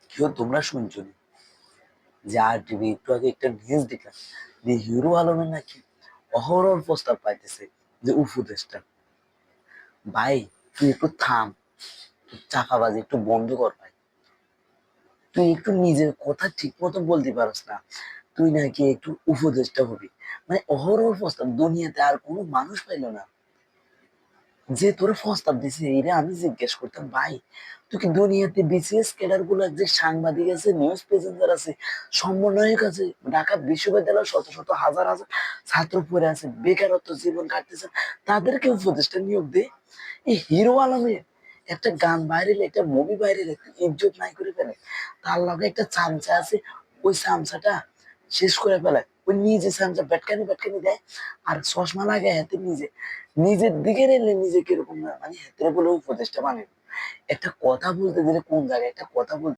কেউ তোমরা শুনছো নি যে আর টিভি একটু আগে একটা নিউজ দেখলাম যে হিরো আলমের নাকি অহরহ প্রস্তাব পাইতেছে যে উপদেষ্টা। ভাই তুই একটু থাম, চাপাবাজি একটু বন্ধ কর ভাই। তুই একটু নিজের কথা ঠিক মতো বলতে পারস না, তুই নাকি একটু উপদেষ্টা হবি। মানে অহরহ প্রস্তাব, দুনিয়াতে আর কোনো মানুষ পাইলো না যে তোর প্রস্তাব দিছে। এটা আমি জিজ্ঞেস করতাম ভাই, তুই কি দুনিয়াতে বিসিএস ক্যাডার গুলো, যে সাংবাদিক আছে, নিউজ প্রেজেন্টার আছে, সমন্বয়ক আছে, ঢাকা বিশ্ববিদ্যালয় শত শত হাজার হাজার ছাত্র পড়ে আছে, বেকারত্ব জীবন কাটতেছে, তাদেরকে উপদেষ্টা নিয়োগ দে। এই হিরো আলমের একটা গান ভাইরাল, একটা মুভি ভাইরাল, একটা ইজ্জত নাই করে ফেলে। তার লগে একটা চামচা আছে, ওই চামচাটা শেষ করে ফেলায়, ওই নিজে চামচা বেটকানি বেটকানি দেয় আর চশমা লাগায় হাতে, নিজে নিজের দিকে রেলে নিজে কিরকম না, মানে হাতে বলে উপদেশটা মানে একটা কথা বলতে দিলে কোন জায়গায় একটা কথা বলতে